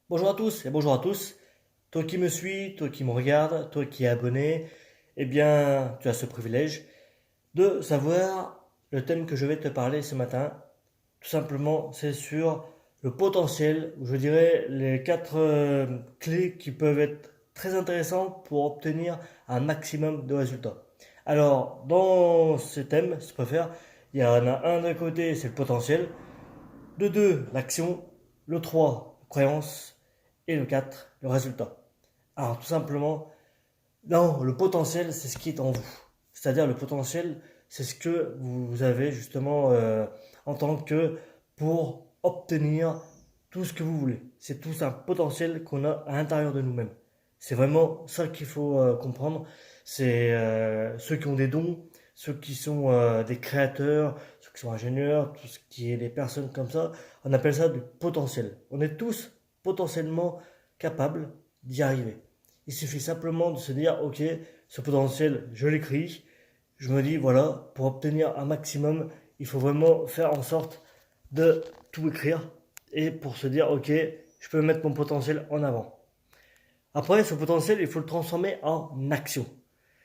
Bonjour à tous et bonjour à tous. Toi qui me suis, toi qui me regardes, toi qui es abonné, eh bien, tu as ce privilège de savoir le thème que je vais te parler ce matin. Tout simplement, c'est sur le potentiel, ou je dirais les quatre clés qui peuvent être très intéressantes pour obtenir un maximum de résultats. Alors, dans ce thème, si tu préfères, il y en a un d'un côté, c'est le potentiel. Le 2, l'action. Le 3, la croyance. Et le 4, le résultat. Alors tout simplement, non, le potentiel, c'est ce qui est en vous. C'est-à-dire le potentiel, c'est ce que vous avez justement en tant que pour obtenir tout ce que vous voulez. C'est tout un potentiel qu'on a à l'intérieur de nous-mêmes. C'est vraiment ça qu'il faut comprendre. C'est ceux qui ont des dons, ceux qui sont des créateurs, ceux qui sont ingénieurs, tout ce qui est des personnes comme ça, on appelle ça du potentiel. On est tous potentiellement capables d'y arriver. Il suffit simplement de se dire, ok, ce potentiel, je l'écris. Je me dis, voilà, pour obtenir un maximum, il faut vraiment faire en sorte de tout écrire et pour se dire, ok, je peux mettre mon potentiel en avant. Après, ce potentiel, il faut le transformer en action.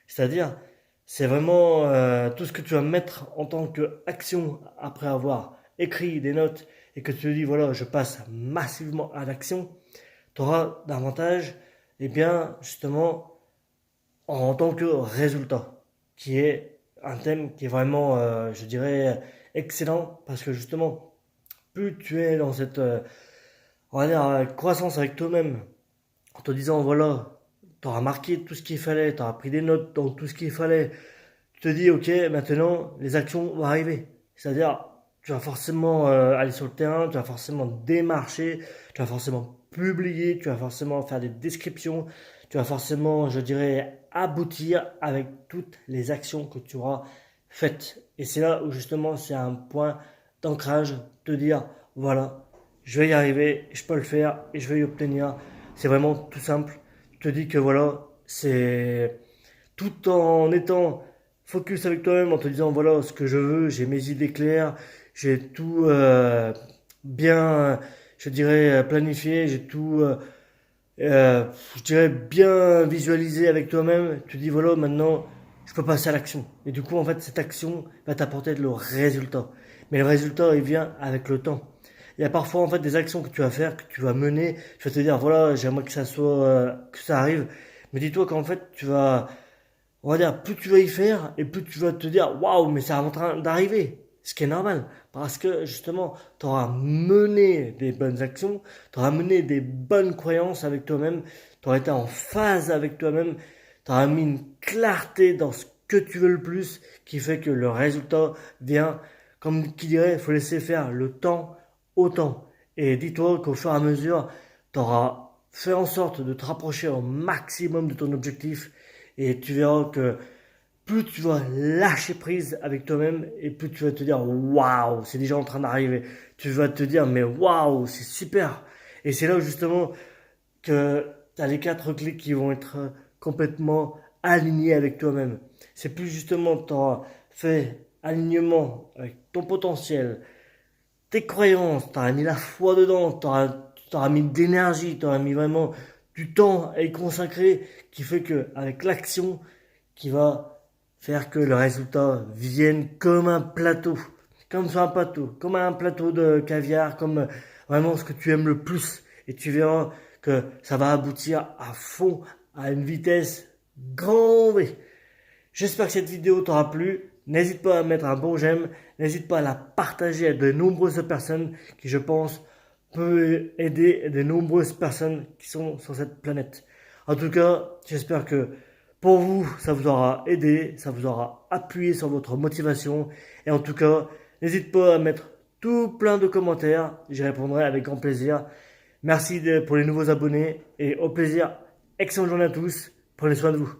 C'est-à-dire, c'est vraiment tout ce que tu vas mettre en tant qu'action après avoir écrit des notes et que tu te dis, voilà, je passe massivement à l'action, tu auras davantage, eh bien, justement, en tant que résultat, qui est un thème qui est vraiment, je dirais, excellent, parce que justement, plus tu es dans cette, on va dire, croissance avec toi-même, en te disant, voilà, tu auras marqué tout ce qu'il fallait, tu auras pris des notes dans tout ce qu'il fallait, tu te dis, ok, maintenant, les actions vont arriver. C'est-à-dire, tu vas forcément aller sur le terrain, tu vas forcément démarcher, tu vas forcément publier, tu vas forcément faire des descriptions, tu vas forcément, je dirais, aboutir avec toutes les actions que tu auras faites. Et c'est là où justement c'est un point d'ancrage, te dire, voilà, je vais y arriver, je peux le faire et je vais y obtenir. C'est vraiment tout simple. Tu te dis que voilà, c'est tout en étant focus avec toi-même, en te disant voilà ce que je veux, j'ai mes idées claires, j'ai tout bien, je dirais, planifié, j'ai tout, je dirais, bien visualisé avec toi-même. Tu dis voilà, maintenant, je peux passer à l'action. Et du coup, en fait, cette action va t'apporter le résultat. Mais le résultat, il vient avec le temps. Il y a parfois en fait des actions que tu vas faire, que tu vas mener. Tu vas te dire voilà, j'aimerais que ça soit, que ça arrive. Mais dis-toi qu'en fait, tu vas on va dire, plus tu vas y faire et plus tu vas te dire waouh, mais c'est en train d'arriver. Ce qui est normal. Parce que justement, tu auras mené des bonnes actions, tu auras mené des bonnes croyances avec toi-même, tu auras été en phase avec toi-même, tu auras mis une clarté dans ce que tu veux le plus qui fait que le résultat vient, comme qui dirait, il faut laisser faire le temps au temps. Et dis-toi qu'au fur et à mesure, tu auras fait en sorte de te rapprocher au maximum de ton objectif et tu verras que plus tu vas lâcher prise avec toi-même et plus tu vas te dire waouh, c'est déjà en train d'arriver. Tu vas te dire mais waouh, c'est super. Et c'est là où justement que tu as les quatre clés qui vont être complètement alignés avec toi-même. C'est plus justement tu auras fait alignement avec ton potentiel, tes croyances, tu auras mis la foi dedans, tu auras mis de l'énergie, tu auras mis vraiment du temps à y consacrer qui fait que avec l'action qui va faire que le résultat vienne comme un plateau, comme sur un plateau, comme un plateau de caviar, comme vraiment ce que tu aimes le plus et tu verras que ça va aboutir à fond à une vitesse grand V. J'espère que cette vidéo t'aura plu. N'hésite pas à mettre un bon j'aime. N'hésite pas à la partager à de nombreuses personnes qui, je pense, peut aider de nombreuses personnes qui sont sur cette planète. En tout cas, j'espère que pour vous, ça vous aura aidé, ça vous aura appuyé sur votre motivation. Et en tout cas, n'hésite pas à mettre tout plein de commentaires. J'y répondrai avec grand plaisir. Merci pour les nouveaux abonnés et au plaisir. Excellente journée à tous. Prenez soin de vous.